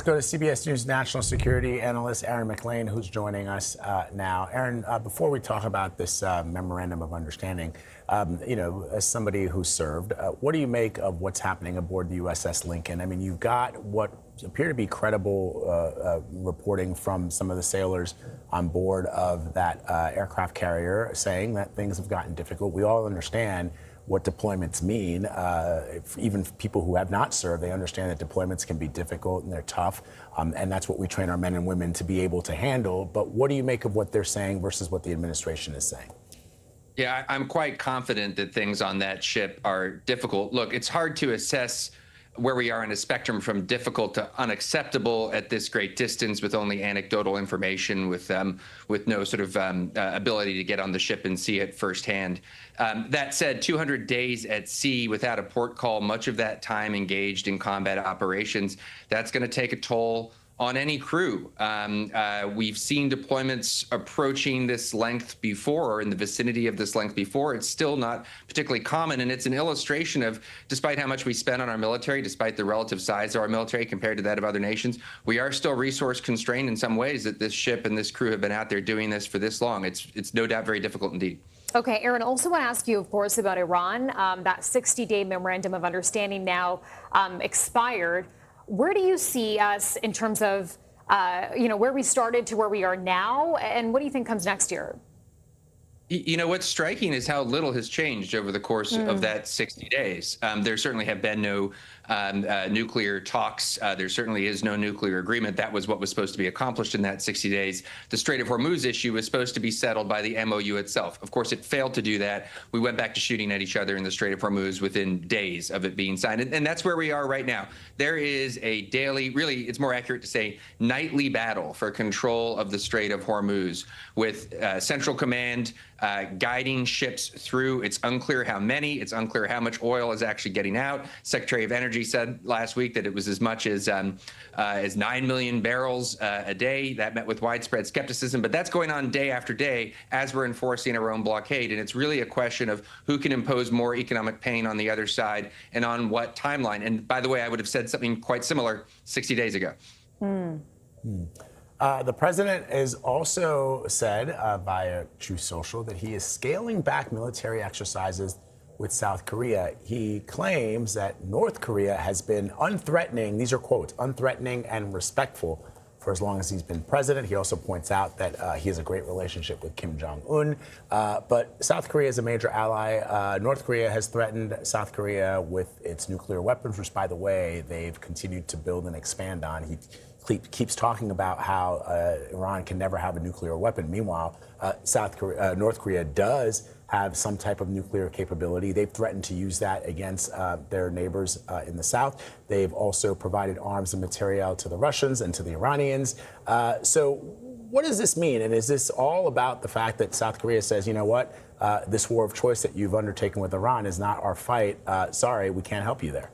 go to CBS News national security analyst Aaron MacLean, who's joining us now. Aaron, before we talk about this memorandum of understanding, as somebody who served, what do you make of what's happening aboard the USS Lincoln? I mean, you've got what appear to be credible reporting from some of the sailors on board of that aircraft carrier saying that things have gotten difficult. We all understand what deployments mean. Even people who have not served, they understand that deployments can be difficult and they're tough. And that's what we train our men and women to be able to handle. But what do you make of what they're saying versus what the administration is saying? Yeah, I'm quite confident that things on that ship are difficult. Look, it's hard to assess where we are in a spectrum from difficult to unacceptable at this great distance with only anecdotal information, with no sort of ability to get on the ship and see it firsthand. That said, 200 days at sea without a port call, much of that time engaged in combat operations, that's going to take a toll on any crew. We've seen deployments approaching this length before, or in the vicinity of this length before. It's still not particularly common, and it's an illustration of, despite how much we spend on our military, despite the relative size of our military compared to that of other nations, we are still resource constrained in some ways, that this ship and this crew have been out there doing this for this long. It's no doubt very difficult indeed. Okay, Aaron, also want to ask you, of course, about Iran. That 60-day memorandum of understanding now expired. Where do you see us in terms of, where we started to where we are now? And what do you think comes next year? What's striking is how little has changed over the course of that 60 days. There certainly have been no nuclear talks. There certainly is no nuclear agreement. That was what was supposed to be accomplished in that 60 days. The Strait of Hormuz issue was supposed to be settled by the MOU itself. Of course, it failed to do that. We went back to shooting at each other in the Strait of Hormuz within days of it being signed. And that's where we are right now. There is a daily, really, it's more accurate to say nightly battle for control of the Strait of Hormuz, with Central Command guiding ships through. It's unclear how many. It's unclear how much oil is actually getting out. Secretary of Energy said last week that it was as much as 9 million barrels a day. That met with widespread skepticism, but that's going on day after day as we're enforcing our own blockade. And it's really a question of who can impose more economic pain on the other side and on what timeline. And by the way, I would have said something quite similar 60 days ago. The president has also said via Truth Social that he is scaling back military exercises with South Korea. He claims that North Korea has been unthreatening, these are quotes, unthreatening and respectful for as long as he's been president. He also points out that he has a great relationship with Kim Jong-un. But South Korea is a major ally. North Korea has threatened South Korea with its nuclear weapons, which, by the way, they've continued to build and expand on. He keeps talking about how Iran can never have a nuclear weapon. Meanwhile, North Korea does have some type of nuclear capability. They've threatened to use that against their neighbors in the south. They've also provided arms and material to the Russians and to the Iranians. So what does this mean? And is this all about the fact that South Korea says, you know what, this war of choice that you've undertaken with Iran is not our fight. Sorry, we can't help you there.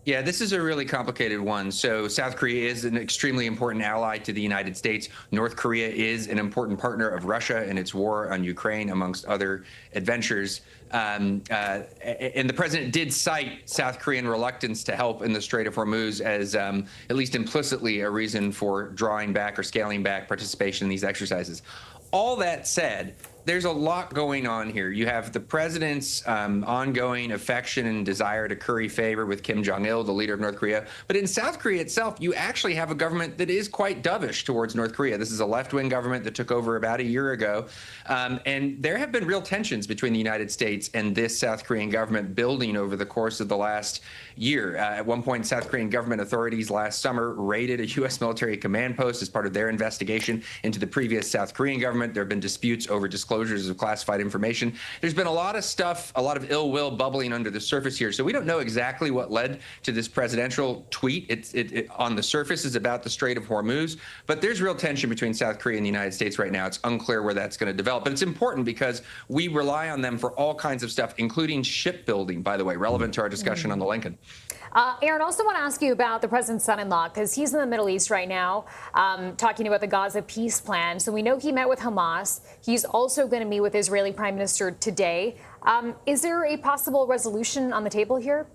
Yeah, this is a really complicated one. So South Korea is an extremely important ally to the United States. North Korea is an important partner of Russia in its war on Ukraine, amongst other adventures. And the president did cite South Korean reluctance to help in the Strait of Hormuz as at least implicitly a reason for drawing back or scaling back participation in these exercises. All that said, there's a lot going on here. You have the president's ongoing affection and desire to curry favor with Kim Jong-il, the leader of North Korea. But in South Korea itself, you actually have a government that is quite dovish towards North Korea. This is a left-wing government that took over about a year ago. And there have been real tensions between the United States and this South Korean government building over the course of the last year. At one point, South Korean government authorities last summer raided a U.S. military command post as part of their investigation into the previous South Korean government. There have been disputes over disclosures of classified information. There's been a lot of stuff, a lot of ill will bubbling under the surface here. So we don't know exactly what led to this presidential tweet. It on the surface is about the Strait of Hormuz, but there's real tension between South Korea and the United States right now. It's unclear where that's going to develop, but it's important because we rely on them for all kinds of stuff, including shipbuilding, by the way, relevant to our discussion on the Lincoln. Aaron, also want to ask you about the president's son-in-law, because he's in the Middle East right now, talking about the Gaza peace plan. So we know he met with Hamas. He's also going to meet with Israeli Prime Minister today. Is there a possible resolution on the table here?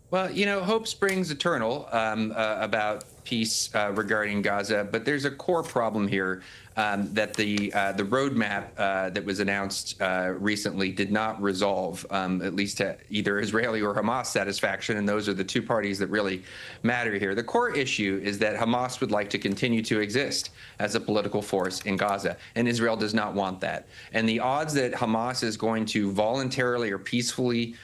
Well, hope springs eternal about peace regarding Gaza, but there's a core problem here that the roadmap that was announced recently did not resolve, at least to either Israeli or Hamas satisfaction, and those are the two parties that really matter here. The core issue is that Hamas would like to continue to exist as a political force in Gaza, and Israel does not want that. And the odds that Hamas is going to voluntarily or peacefully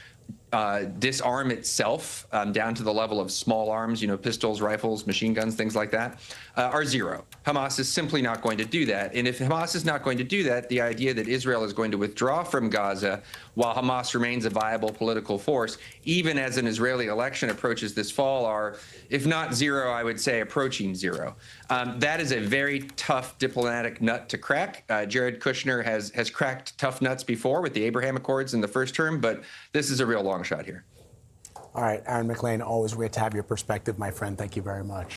disarm itself down to the level of small arms, pistols, rifles, machine guns, things like that, are zero. Hamas is simply not going to do that. And if Hamas is not going to do that, the idea that Israel is going to withdraw from Gaza while Hamas remains a viable political force, even as an Israeli election approaches this fall, are, if not zero, I would say approaching zero. That is a very tough diplomatic nut to crack. Jared Kushner has cracked tough nuts before with the Abraham Accords in the first term, but this is a real long shot here. All right, Aaron MacLean, always great to have your perspective, my friend. Thank you very much.